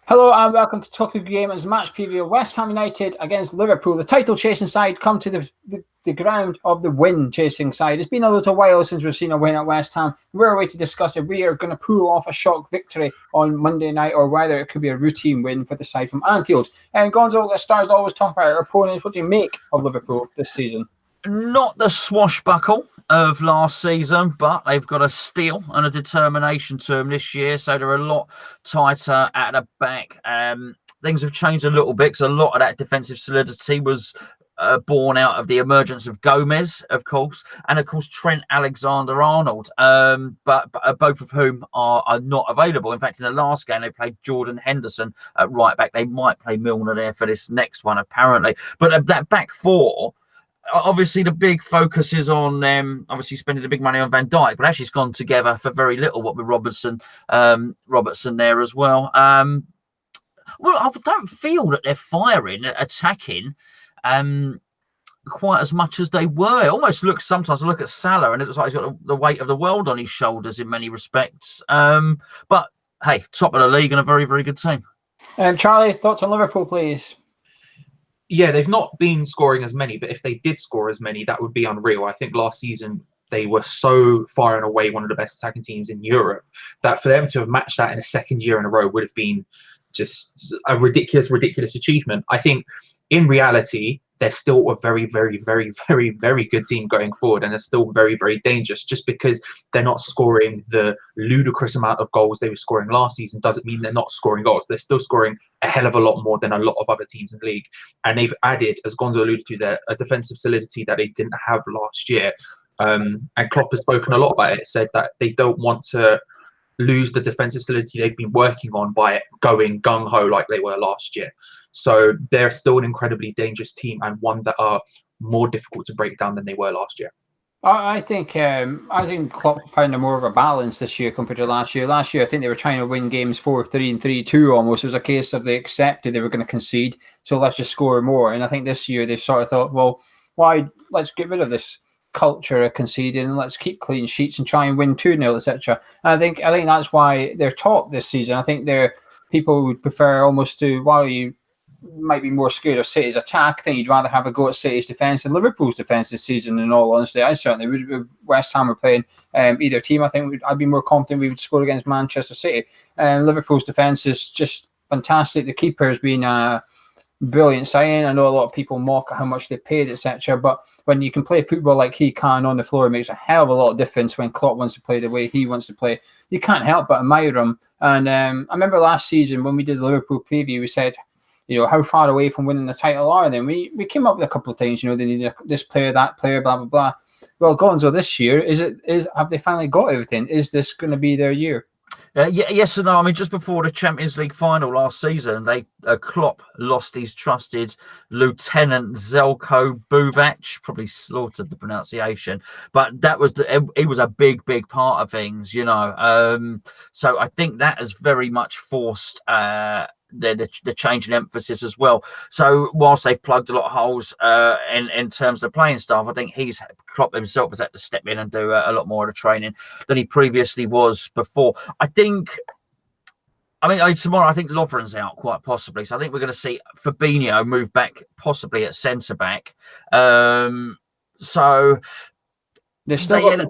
Hello and welcome to Tokyo Gamers match preview of West Ham United against Liverpool. The title chasing side come to the ground of the win chasing side. It's been a little while since we've seen a win at West Ham. We're away to discuss if we are going to pull off a shock victory on Monday night or whether it could be a routine win for the side from Anfield. And Gonzo, let's start as always talk about our opponents. What do you make of Liverpool this season? Not the swashbuckle of last season, but they've got a steel and a determination to them this year, so they're a lot tighter at the back. Things have changed a little bit because a lot of that defensive solidity was born out of the emergence of Gomez, of course, and of course Trent Alexander-Arnold, but both of whom are not available. In fact, in the last game they played Jordan Henderson at right back. They might play Milner there for this next one, apparently. But that back four, obviously the big focus is on them obviously spending the big money on Van Dijk, but actually it's gone together for very little, what with Robertson there as well. Well, I don't feel that they're firing, attacking quite as much as they were. It almost looks, sometimes I look at Salah and it looks like he's got the weight of the world on his shoulders in many respects. But hey, top of the league and a very, very good team. Charlie, thoughts on Liverpool, please? Yeah, they've not been scoring as many, but if they did score as many, that would be unreal. I think last season they were so far and away one of the best attacking teams in Europe that for them to have matched that in a second year in a row would have been just a ridiculous achievement. I think in reality, they're still a very, very, very, very, very good team going forward, and they're still very, very dangerous. Just because they're not scoring the ludicrous amount of goals they were scoring last season doesn't mean they're not scoring goals. They're still scoring a hell of a lot more than a lot of other teams in the league. And they've added, as Gonzo alluded to there, a defensive solidity that they didn't have last year. And Klopp has spoken a lot about it, said that they don't want to lose the defensive solidity they've been working on by going gung-ho like they were last year. So they're still an incredibly dangerous team and one that are more difficult to break down than they were last year. I think Klopp found a more of a balance this year compared to last year. Last year, I think they were trying to win games 4-3 and 3-2 almost. It was a case of they accepted they were going to concede, so let's just score more. And I think this year they've sort of thought, well, why? Let's get rid of this culture of conceding and let's keep clean sheets and try and win 2-0, etc. I think that's why they're top this season. I think people would prefer almost to, while you might be more scared of City's attack, I think you'd rather have a go at City's defence than Liverpool's defence this season, in all honesty. I certainly would. If West Ham were playing either team, I think I'd be more confident we would score against Manchester City. Liverpool's defence is just fantastic. The keeper has been brilliant signing. I know a lot of people mock at how much they paid, etc. But when you can play football like he can on the floor, it makes a hell of a lot of difference when Klopp wants to play the way he wants to play. You can't help but admire him. And I remember last season when we did the Liverpool preview, we said, how far away from winning the title are they? And we came up with a couple of things, they need this player, that player, blah, blah, blah. Well, Gonzo, this year, have they finally got everything? Is this going to be their year? Yes and no. I mean, just before the Champions League final last season, Klopp lost his trusted Lieutenant Zelko Buvac. Probably slaughtered the pronunciation, but that was it was a big part of things, So I think that has very much forced the change in emphasis as well. So whilst they've plugged a lot of holes in terms of playing staff, I think Klopp himself has had to step in and do a lot more of the training than he previously was before. Tomorrow I think Lovren's out quite possibly, so I think we're going to see Fabinho move back possibly at centre back. So They've still got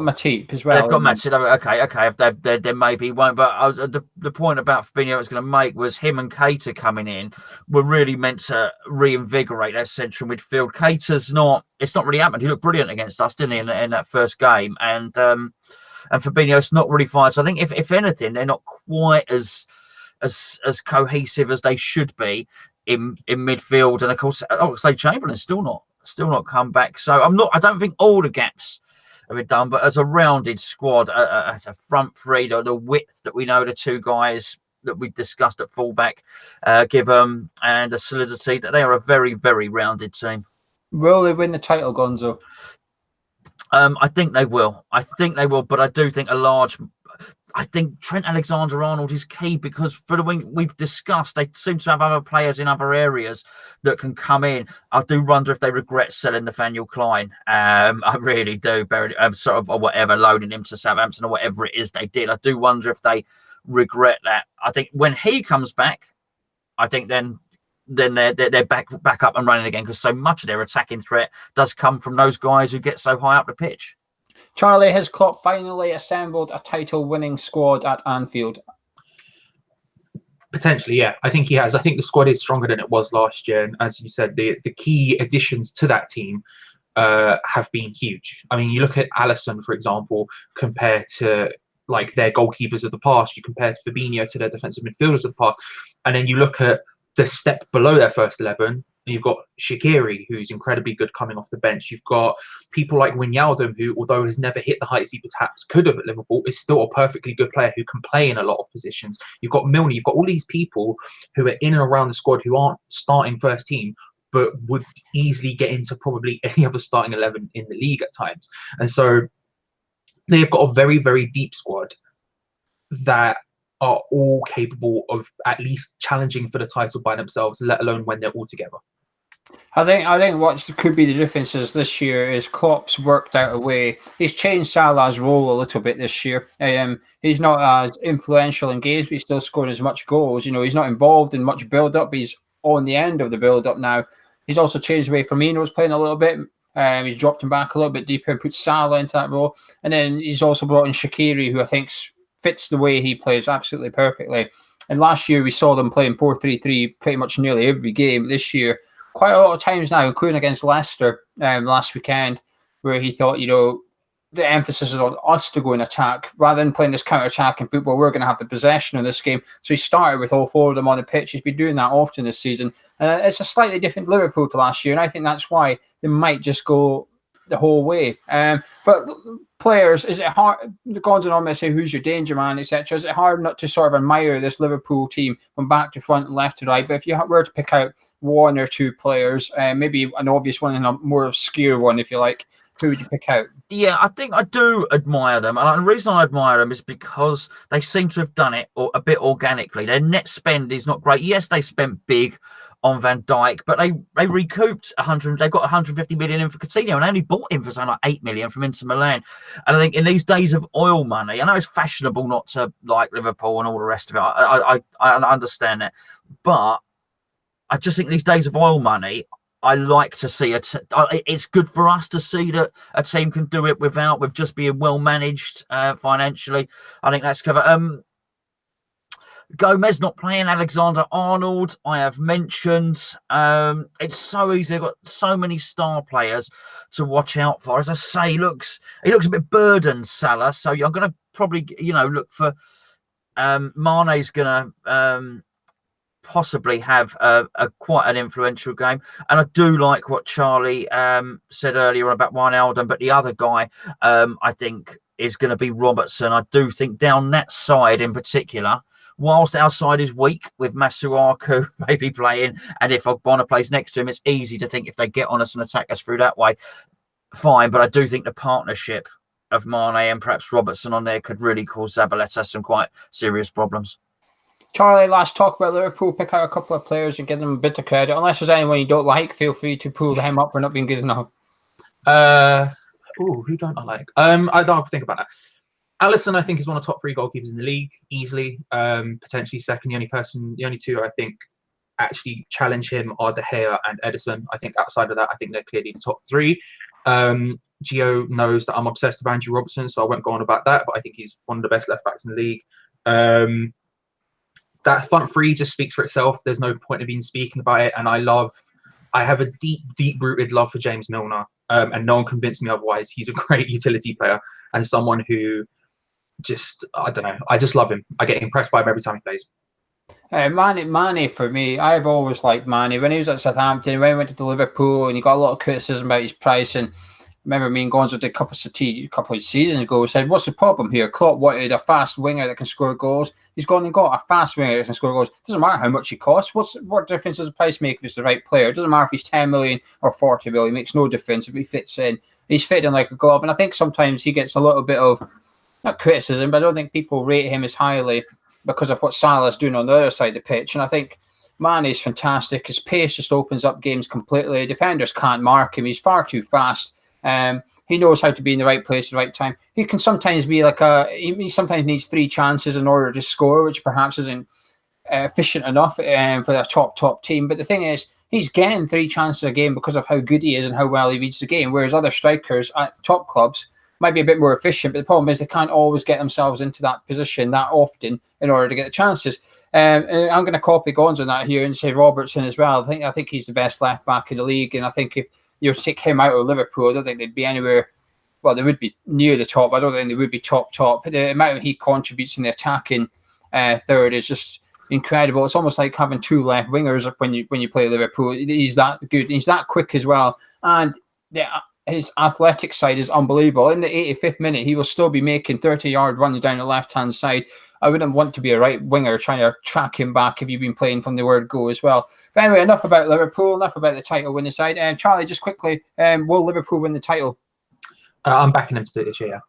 Matip as well. They've got Matip. Okay. There maybe won't. But the point about Fabinho I was going to make was him and Keita coming in were really meant to reinvigorate that central midfield. Keita's it's not really happened. He looked brilliant against us, didn't he, in that first game? And Fabinho's not really fired. So I think if anything, they're not quite as cohesive as they should be in midfield. And of course, Oxlade-Chamberlain's still not come back. So I don't think all the gaps have been done, but as a rounded squad, as a front three, the width that we know the two guys that we discussed at fullback give them, and the solidity that they are a very, very rounded team. Will they win the title, Gonzo? I think they will. But I do think I think Trent Alexander-Arnold is key because for the wing we've discussed, they seem to have other players in other areas that can come in. I do wonder if they regret selling Nathaniel Klein. I really do. Or whatever, loaning him to Southampton or whatever it is they did. I do wonder if they regret that. I think when he comes back, I think then they're back up and running again, because so much of their attacking threat does come from those guys who get so high up the pitch. Charlie, has Klopp finally assembled a title-winning squad at Anfield? Potentially, yeah. I think he has. I think the squad is stronger than it was last year. And as you said, the key additions to that team have been huge. I mean, you look at Alisson, for example, compared to like their goalkeepers of the past. You compare Fabinho to their defensive midfielders of the past. And then you look at the step below their first 11. You've got Shaqiri, who's incredibly good coming off the bench. You've got people like Wijnaldum, who, although has never hit the heights he perhaps could have at Liverpool, is still a perfectly good player who can play in a lot of positions. You've got Milner. You've got all these people who are in and around the squad who aren't starting first team, but would easily get into probably any other starting 11 in the league at times. And so they've got a very, very deep squad that are all capable of at least challenging for the title by themselves, let alone when they're all together. I think what could be the differences this year is Klopp's worked out a way. He's changed Salah's role a little bit this year. He's not as influential in games, but he's still scoring as much goals. You know, he's not involved in much build-up. He's on the end of the build-up now. He's also changed the way Firmino's playing a little bit. He's dropped him back a little bit deeper and put Salah into that role. And then he's also brought in Shaqiri, who I think fits the way he plays absolutely perfectly. And last year we saw them playing 4-3-3 pretty much nearly every game. This year, quite a lot of times now, including against Leicester last weekend, where he thought, you know, the emphasis is on us to go and attack rather than playing this counter-attacking football. We're going to have the possession of this game. So he started with all four of them on the pitch. He's been doing that often this season. It's a slightly different Liverpool to last year, and I think that's why they might just go the whole way. But players, is it hard? Gonzo normally say, who's your danger man, etc. Is it hard not to sort of admire this Liverpool team from back to front and left to right? But if you were to pick out one or two players, maybe an obvious one and a more obscure one, if you like, who would you pick out? Yeah, I think I do admire them. And the reason I admire them is because they seem to have done it a bit organically. Their net spend is not great. Yes, they spent big on Van Dijk, but they recouped 100. They've got 150 million in for Coutinho and only bought him for something like 8 million from Inter Milan. And I think in these days of oil money, I know it's fashionable not to like Liverpool and all the rest of it. I understand that, but I just think these days of oil money, I like to see it. It's good for us to see that a team can do it with just being well managed financially. I think that's covered. Gomez not playing, Alexander-Arnold, I have mentioned. It's so easy. They've got so many star players to watch out for. As I say, he looks a bit burdened, Salah. So I'm going to probably, look for Mane's going to possibly have a quite an influential game. And I do like what Charlie said earlier about Wijnaldum, but the other guy I think is going to be Robertson. I do think down that side in particular, whilst our side is weak with Masuaku maybe playing, and if Ogbonna plays next to him, it's easy to think if they get on us and attack us through that way, fine. But I do think the partnership of Mane and perhaps Robertson on there could really cause Zabaleta some quite serious problems. Charlie, last talk about Liverpool. Pick out a couple of players and give them a bit of credit. Unless there's anyone you don't like, feel free to pull them up for not being good enough. Who don't I like? I don't have to think about that. Alisson, I think, is one of the top 3 goalkeepers in the league, easily. Potentially second. The only two I think actually challenge him are De Gea and Ederson. I think outside of that, I think they're clearly the top 3. Gio knows that I'm obsessed with Andrew Robertson, so I won't go on about that, but I think he's one of the best left backs in the league. That front 3 just speaks for itself. There's no point of even speaking about it. And I have a deep-rooted love for James Milner, and no one convinced me otherwise. He's a great utility player and someone who I don't know. I just love him. I get impressed by him every time he plays. Mane for me, I've always liked Mane. When he was at Southampton, when he went to Liverpool, and he got a lot of criticism about his price. And remember, me and Gonzo did a couple of seasons ago. We said, "What's the problem here?" Klopp wanted a fast winger that can score goals. He's gone and got a fast winger that can score goals. Doesn't matter how much he costs. What difference does the price make if it's the right player? It doesn't matter if he's 10 million or 40 million. It makes no difference if he fits in. He's fitting like a glove. And I think sometimes he gets a little bit of, not criticism, but I don't think people rate him as highly because of what Salah's doing on the other side of the pitch. And I think Mane is fantastic. His pace just opens up games completely. Defenders can't mark him. He's far too fast. He knows how to be in the right place at the right time. He can sometimes be like he sometimes needs 3 chances in order to score, which perhaps isn't efficient enough for a top team. But the thing is, he's getting 3 chances a game because of how good he is and how well he reads the game, whereas other strikers at top clubs might be a bit more efficient, but the problem is they can't always get themselves into that position that often in order to get the chances. And I'm going to copy Gonzo on that here and say Robertson as well. I think he's the best left back in the league, and I think if you take him out of Liverpool, I don't think they'd be anywhere. Well, they would be near the top. I don't think they would be top. But the amount he contributes in the attacking third is just incredible. It's almost like having 2 left wingers when you play Liverpool. He's that good. He's that quick as well, and his athletic side is unbelievable. In the 85th minute, he will still be making 30-yard runs down the left-hand side. I wouldn't want to be a right winger trying to track him back if you've been playing from the word go as well. But anyway, enough about Liverpool, enough about the title winning side. Charlie, just quickly, will Liverpool win the title? I'm backing them to do it this year, yeah.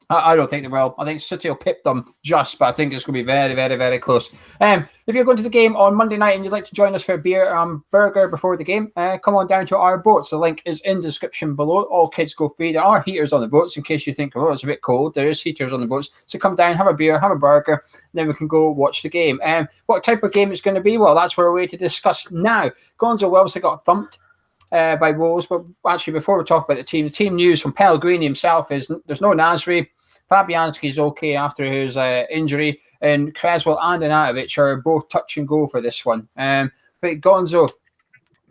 I don't think they will. I think City will pip them just, but I think it's going to be very, very, very close. If you're going to the game on Monday night and you'd like to join us for a beer and burger before the game, come on down to our boats. The link is in the description below. All kids go free. There are heaters on the boats in case you think, oh, it's a bit cold. There is heaters on the boats. So come down, have a beer, have a burger, then we can go watch the game. What type of game it's going to be? Well, that's what we're away to discuss now. Gonzo obviously got thumped by Wolves, but actually before we talk about the team news from Pellegrini himself is there's no Nasri. Fabianski's okay after his injury, and Creswell and Anatovic are both touch and go for this one. But Gonzo,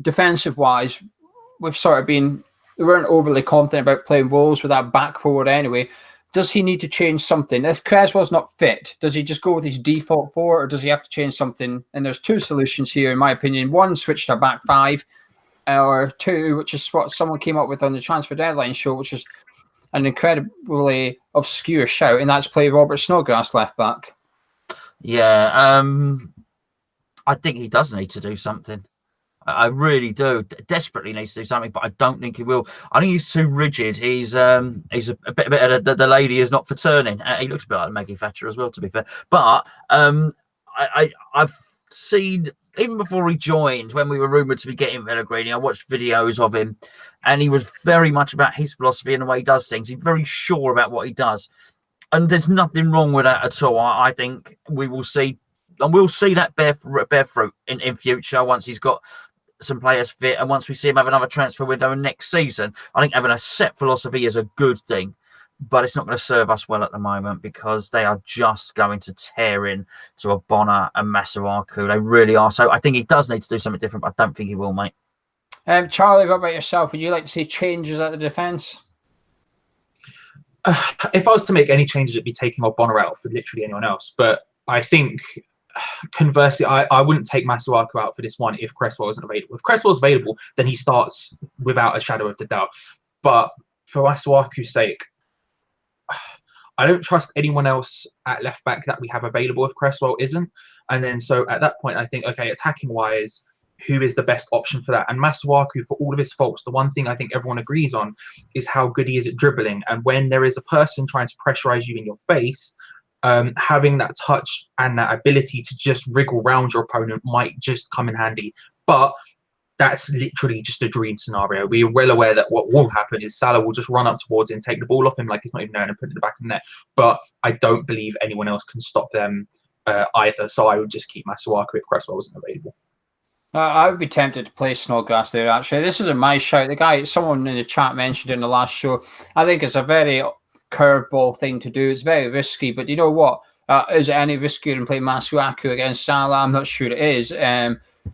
defensive-wise, we weren't overly confident about playing Wolves with that back forward anyway. Does he need to change something? If Creswell's not fit, does he just go with his default 4, or does he have to change something? And there's 2 solutions here, in my opinion. 1, switch to a back 5, or 2, which is what someone came up with on the transfer deadline show, which is an incredibly obscure shout, and that's play Robert Snodgrass left back. Yeah, I think he does need to do something. I really do. Desperately needs to do something, but I don't think he will. I think he's too rigid. He's a bit of the lady is not for turning. He looks a bit like Maggie Thatcher as well, to be fair. But I've seen, even before he joined, when we were rumoured to be getting Pellegrini, I watched videos of him, and he was very much about his philosophy and the way he does things. He's very sure about what he does, and there's nothing wrong with that at all. I think we will see, and we'll see that bear fruit in future once he's got some players fit, and once we see him have another transfer window next season. I think having a set philosophy is a good thing, but it's not going to serve us well at the moment because they are just going to tear in to a Bonner and Masuaku. They really are. So I think he does need to do something different, but I don't think he will, mate. Charlie, what about yourself? Would you like to see changes at the defence? If I was to make any changes, it'd be taking off Bonner out for literally anyone else. But I think, conversely, I wouldn't take Masuaku out for this one if Cresswell isn't available. If Cresswell's available, then he starts without a shadow of the doubt. But for Masuaku's sake, I don't trust anyone else at left back that we have available if Cresswell isn't. And then so at that point, I think, okay, attacking wise, who is the best option for that? And Masuaku, for all of his faults, the one thing I think everyone agrees on is how good he is at dribbling. And when there is a person trying to pressurize you in your face, having that touch and that ability to just wriggle around your opponent might just come in handy. But that's literally just a dream scenario. We are well aware that what will happen is Salah will just run up towards him, take the ball off him like he's not even there, and put it in the back of the net. But I don't believe anyone else can stop them either. So I would just keep Masuaku if Cresswell wasn't available. I would be tempted to play Snodgrass there, actually. This isn't my shout. The guy, someone in the chat mentioned in the last show, I think it's a very curveball thing to do. It's very risky, but you know what? Is it any riskier than playing Masuaku against Salah? I'm not sure it is.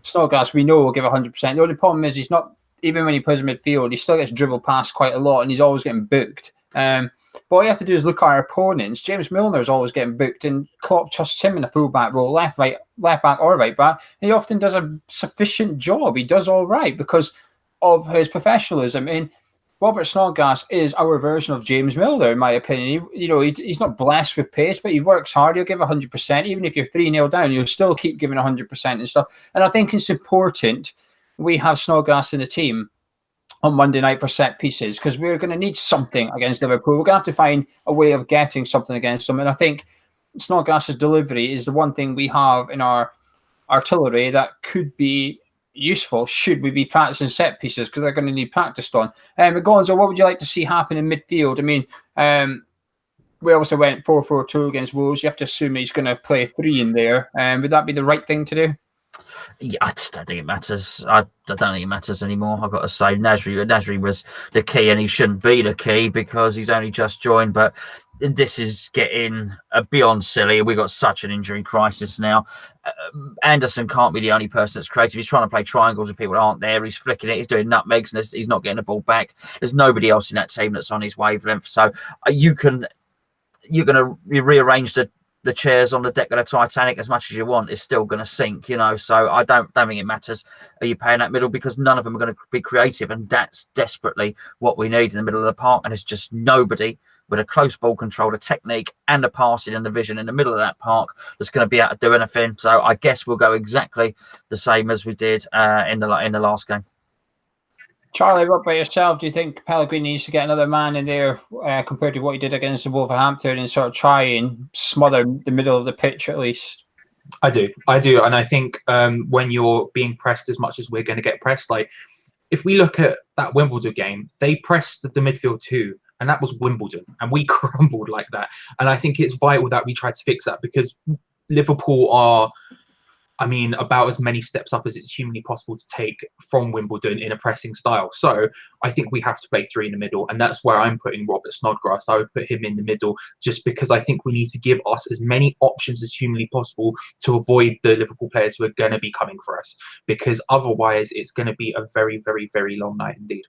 Snodgrass, we know, will give 100%. The only problem is he's not, even when he plays in midfield, he still gets dribbled past quite a lot, and he's always getting booked. But all you have to do is look at our opponents. James Milner's always getting booked, and Klopp trusts him in the full-back role, left back or right back. And he often does a sufficient job. He does all right because of his professionalism. And Robert Snodgrass is our version of James Milner, in my opinion. He's not blessed with pace, but he works hard. He'll give 100%. Even if you're 3-0 down, you'll still keep giving 100% and stuff. And I think it's important we have Snodgrass in the team on Monday night for set pieces, because we're going to need something against Liverpool. We're going to have to find a way of getting something against them. And I think Snodgrass's delivery is the one thing we have in our artillery that could be useful should we be practicing set pieces, because they're going to need practiced on. Gonzo, what would you like to see happen in midfield? I mean, we also went 4-4-2 against Wolves. You have to assume he's going to play 3 in there. Would that be the right thing to do? Yeah, I just don't think it matters. I don't think it matters anymore. I've got to say, Nasri was the key, and he shouldn't be the key because he's only just joined. But this is getting beyond silly. We've got such an injury crisis now. Anderson can't be the only person that's creative. He's trying to play triangles with people that aren't there. He's flicking it. He's doing nutmegs, and he's not getting the ball back. There's nobody else in that team that's on his wavelength. So you're going to rearrange the chairs on the deck of the Titanic as much as you want. It's still going to sink, you know. So I don't think it matters. Are you paying that middle? Because none of them are going to be creative, and that's desperately what we need in the middle of the park. And it's just nobody with a close ball control, the technique, and the passing and the vision in the middle of that park that's going to be able to do anything. So I guess we'll go exactly the same as we did in the last game. Charlie, what about yourself? Do you think Pellegrini needs to get another man in there compared to what he did against the Wolverhampton, and sort of try and smother the middle of the pitch at least? I do. And I think when you're being pressed as much as we're going to get pressed, like if we look at that Wimbledon game, they pressed the midfield too, and that was Wimbledon, and we crumbled like that. And I think it's vital that we try to fix that, because Liverpool are, I mean, about as many steps up as it's humanly possible to take from Wimbledon in a pressing style. So I think we have to play 3 in the middle, and that's where I'm putting Robert Snodgrass. I would put him in the middle just because I think we need to give us as many options as humanly possible to avoid the Liverpool players who are going to be coming for us, because otherwise it's going to be a very, very, very long night indeed.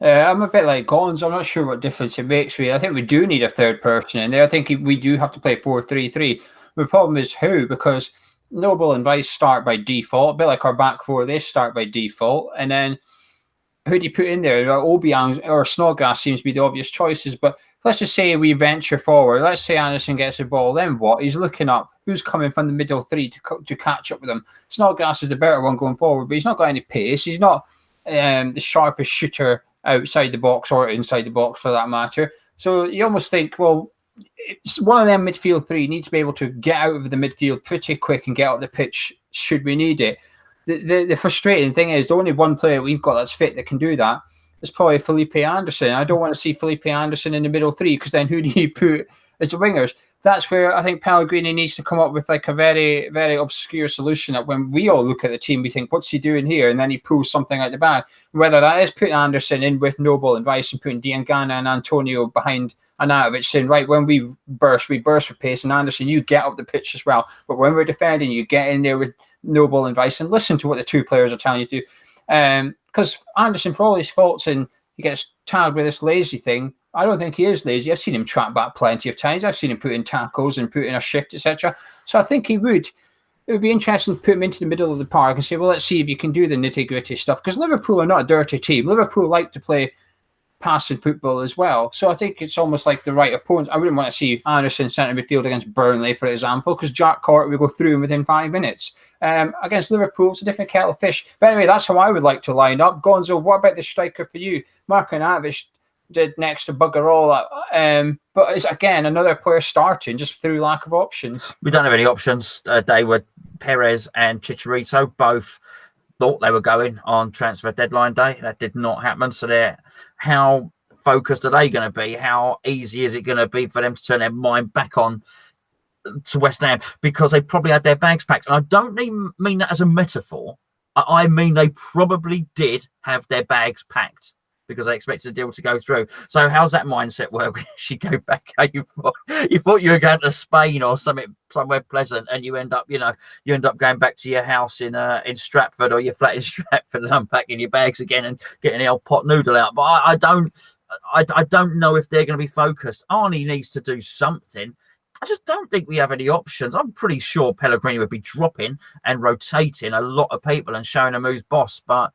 I'm a bit like Gonzo. I'm not sure what difference it makes for you. I think we do need a third person in there. I think we do have to play 4-3-3. The problem is who, because Noble and Rice start by default, a bit like our back four, they start by default. And then who do you put in there? Obiang or Snodgrass seems to be the obvious choices. But let's just say we venture forward. Let's say Anderson gets the ball. Then what? He's looking up. Who's coming from the middle 3 to catch up with him? Snodgrass is the better one going forward, but he's not got any pace. He's not the sharpest shooter outside the box or inside the box for that matter. So you almost think, well, it's one of them midfield 3 needs to be able to get out of the midfield pretty quick and get up the pitch should we need it. The frustrating thing is the only one player we've got that's fit that can do that is probably Felipe Anderson. I don't want to see Felipe Anderson in the middle 3, because then who do you put as the wingers? That's where I think Pellegrini needs to come up with like a very, very obscure solution that when we all look at the team, we think, what's he doing here? And then he pulls something out the bag. Whether that is putting Anderson in with Noble and Rice and putting Diangana and Antonio behind Arnautovic, saying, right, when we burst with pace, and Anderson, you get up the pitch as well. But when we're defending, you get in there with Noble and Rice and listen to what the 2 players are telling you to do. Because Anderson, for all his faults, and he gets tagged with this lazy thing, I don't think he is lazy. I've seen him track back plenty of times. I've seen him put in tackles and put in a shift, etc. So I think he would. It would be interesting to put him into the middle of the park and say, well, let's see if you can do the nitty-gritty stuff. Because Liverpool are not a dirty team. Liverpool like to play passing football as well. So I think it's almost like the right opponent. I wouldn't want to see Anderson centre midfield against Burnley, for example, because Jack Court will go through him within 5 minutes. Against Liverpool, it's a different kettle of fish. But anyway, that's how I would like to line up. Gonzo, what about the striker for you? Marko Arnautovic did next to bugger all that. But it's, again, another player starting just through lack of options. We don't have any options. They were Perez and Chicharito, both thought they were going on transfer deadline day. That did not happen. So how focused are they going to be? How easy is it going to be for them to turn their mind back on to West Ham? Because they probably had their bags packed. And I don't mean that as a metaphor. I mean they probably did have their bags packed because they expected the deal to go through. So how's that mindset work when you go back? You thought you were going to Spain or somewhere pleasant, and you end up going back to your house in Stratford or your flat in Stratford and unpacking your bags again and getting the old pot noodle out. But I don't know if they're going to be focused. Arnie needs to do something. I just don't think we have any options. I'm pretty sure Pellegrini would be dropping and rotating a lot of people and showing them who's boss, but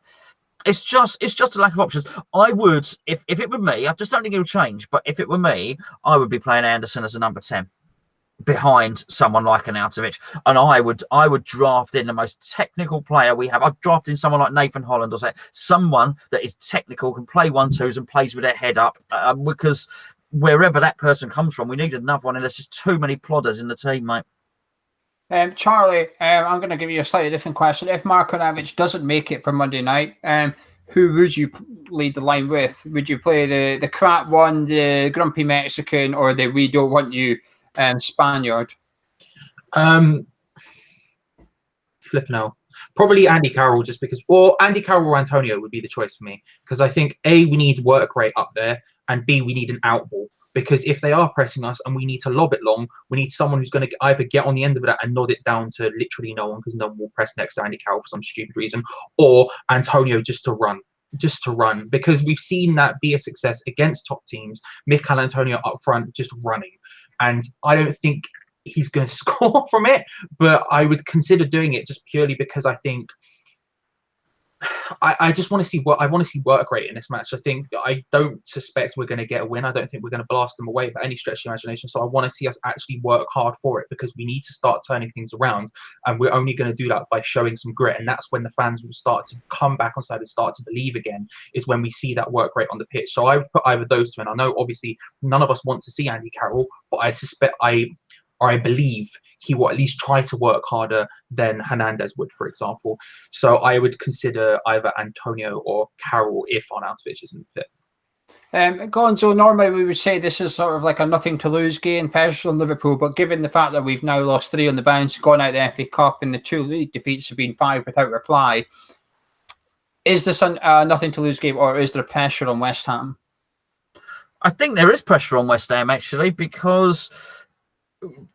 it's just a lack of options. I would, if it were me, I just don't think it would change, but if it were me, I would be playing Anderson as a number 10 behind someone like Arnautovic, and I would draft in the most technical player we have. I'd draft in someone like Nathan Holland or someone that is technical, can play 1-2s and plays with their head up, because wherever that person comes from, we need another one, and there's just too many plodders in the team, mate. Charlie, I'm going to give you a slightly different question. If Markovic doesn't make it for Monday night, who would you lead the line with? Would you play the crap one, the grumpy Mexican, or the we don't want you Spaniard? Flipping out. Probably Andy Carroll, just because, or Andy Carroll or Antonio would be the choice for me, because I think A, we need work rate up there, and B, we need an out ball. Because if they are pressing us and we need to lob it long, we need someone who's going to either get on the end of that and nod it down to literally no one, because no one will press next to Andy Carroll for some stupid reason, or Antonio just to run. Because we've seen that be a success against top teams. Mikel Antonio up front just running, and I don't think he's going to score from it, but I would consider doing it just purely because I think I just want to see what I want to see work rate in this match. I don't suspect we're going to get a win. I don't think we're going to blast them away by any stretch of the imagination. So I want to see us actually work hard for it, because we need to start turning things around, and we're only going to do that by showing some grit. And that's when the fans will start to come back on side and start to believe again, is when we see that work rate on the pitch. So I would put either those two in. I know obviously none of us want to see Andy Carroll, but I believe he will at least try to work harder than Hernandez would, for example. So I would consider either Antonio or Carroll if Arnautovic isn't fit. Gonzo, normally we would say this is sort of like a nothing to lose game, pressure on Liverpool, but given the fact that we've now lost 3 on the bounce, gone out the FA Cup, and the 2 league defeats have been 5 without reply, is this a nothing to lose game, or is there pressure on West Ham? I think there is pressure on West Ham, actually, because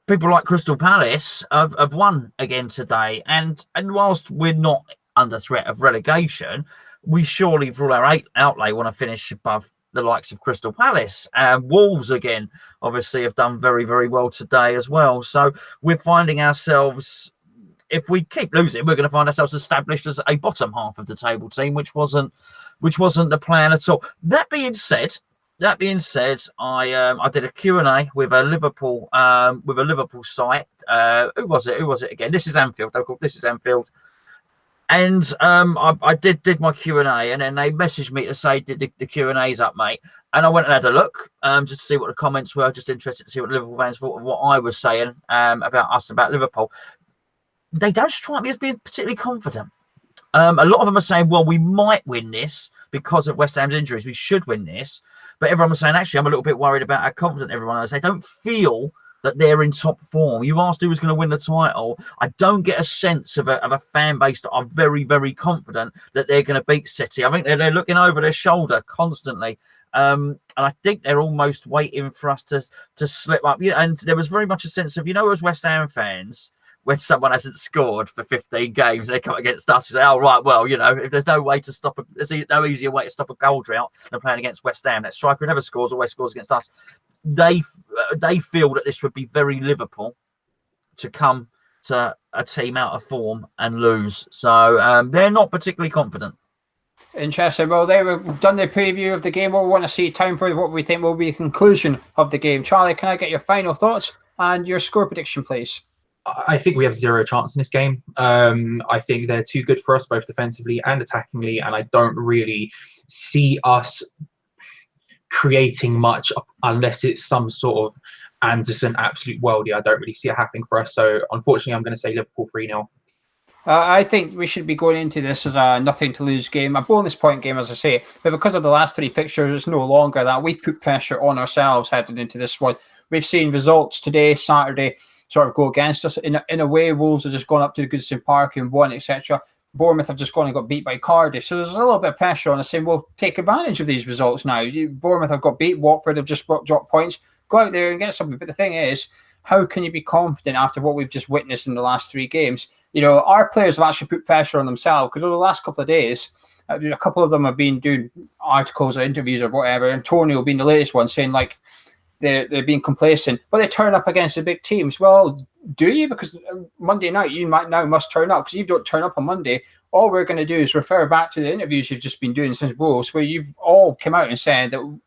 people like Crystal Palace have won again today, and whilst we're not under threat of relegation, we surely, for all our outlay, want to finish above the likes of Crystal Palace. Wolves, again, obviously have done very, very well today as well. So we're finding ourselves, if we keep losing, we're going to find ourselves established as a bottom half of the table team, which wasn't the plan at all. That being said, I did a Q&A with a Liverpool site. Who was it again? This is Anfield. This is Anfield. And I did my Q&A, and then they messaged me to say, did the Q&A's up, mate? And I went and had a look just to see what the comments were. Just interested to see what Liverpool fans thought of what I was saying about Liverpool. They don't strike me as being particularly confident. A lot of them are saying, well, we might win this because of West Ham's injuries. We should win this. But everyone was saying, actually, I'm a little bit worried about how confident everyone is. They don't feel that they're in top form. You asked who was going to win the title. I don't get a sense of a fan base that are very, very confident that they're going to beat City. I think they're looking over their shoulder constantly. And I think they're almost waiting for us to slip up. Yeah, and there was very much a sense of, as West Ham fans, when someone hasn't scored for 15 games and they come against us, we say, oh, right, well, if there's no way to stop there's no easier way to stop a goal drought than playing against West Ham. That striker never scores, always scores against us. They feel that this would be very Liverpool to come to a team out of form and lose. So they're not particularly confident. Interesting. Well, we've done the preview of the game. We'll want to see time for what we think will be the conclusion of the game. Charlie, can I get your final thoughts and your score prediction, please? I think we have zero chance in this game. I think they're too good for us, both defensively and attackingly, and I don't really see us creating much unless it's some sort of Anderson absolute worldie. I don't really see it happening for us. So, unfortunately, I'm going to say Liverpool 3-0. I think we should be going into this as a nothing to lose game, a bonus point game, as I say. But because of the last 3 fixtures, it's no longer that. We've put pressure on ourselves heading into this one. We've seen results today, Saturday, sort of go against us. In a way, Wolves have just gone up to the Goodison Park and won, etc. Bournemouth have just gone and got beat by Cardiff. So there's a little bit of pressure on us saying, well, take advantage of these results now. Bournemouth have got beat. Watford have just dropped points. Go out there and get something. But the thing is, how can you be confident after what we've just witnessed in the last 3 games? Our players have actually put pressure on themselves, because over the last couple of days, a couple of them have been doing articles or interviews or whatever. Antonio being the latest one, saying like they're being complacent, but they turn up against the big teams. Well, do you? Because Monday night you must turn up, because if you don't turn up on Monday, all we're going to do is refer back to the interviews you've just been doing since Wolves, where you've all come out and said that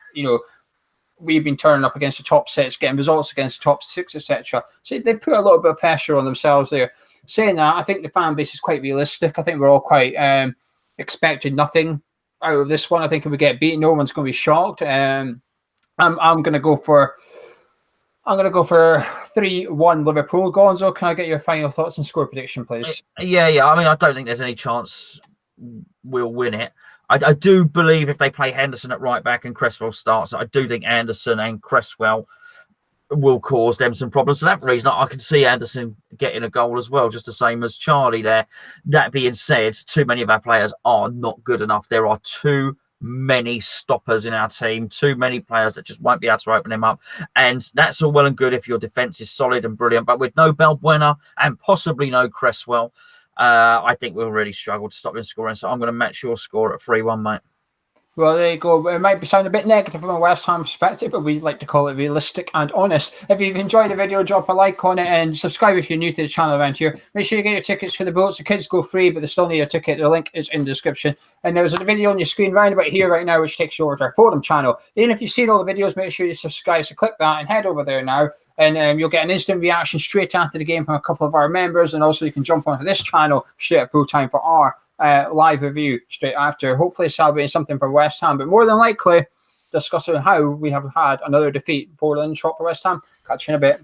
we've been turning up against the top 6, getting results against the top 6, etc. So they put a little bit of pressure on themselves there. Saying that, I think the fan base is quite realistic. I think we're all quite expecting nothing out of this one. I think if we get beaten, no one's going to be shocked. I'm going to go for I'm going to go for 3-1 Liverpool. Gonzo, can I get your final thoughts and score prediction, please? Yeah. I mean, I don't think there's any chance we'll win it. I do believe if they play Henderson at right back and Cresswell starts, I do think Anderson and Cresswell will cause them some problems. For that reason, I can see Anderson getting a goal as well, just the same as Charlie there. That being said, too many of our players are not good enough. There are too many stoppers in our team, too many players that just won't be able to open them up. And that's all well and good if your defence is solid and brilliant, but with no Balbuena and possibly no Cresswell, I think we'll really struggle to stop them scoring. So I'm going to match your score at 3-1, mate. Well, there you go. It might sound a bit negative from a West Ham perspective, but we like to call it realistic and honest. If you've enjoyed the video, drop a like on it and subscribe if you're new to the channel around here. Make sure you get your tickets for the boats. The kids go free, but they still need a ticket. The link is in the description. And there's a video on your screen right about here right now, which takes you over to our forum channel. Even if you've seen all the videos, make sure you subscribe. So click that and head over there now. And you'll get an instant reaction straight after the game from a couple of our members. And also you can jump onto this channel straight at full time for our live review straight after, hopefully celebrating something for West Ham, but more than likely discussing how we have had another defeat, 4-0 shot for West Ham. Catch you in a bit.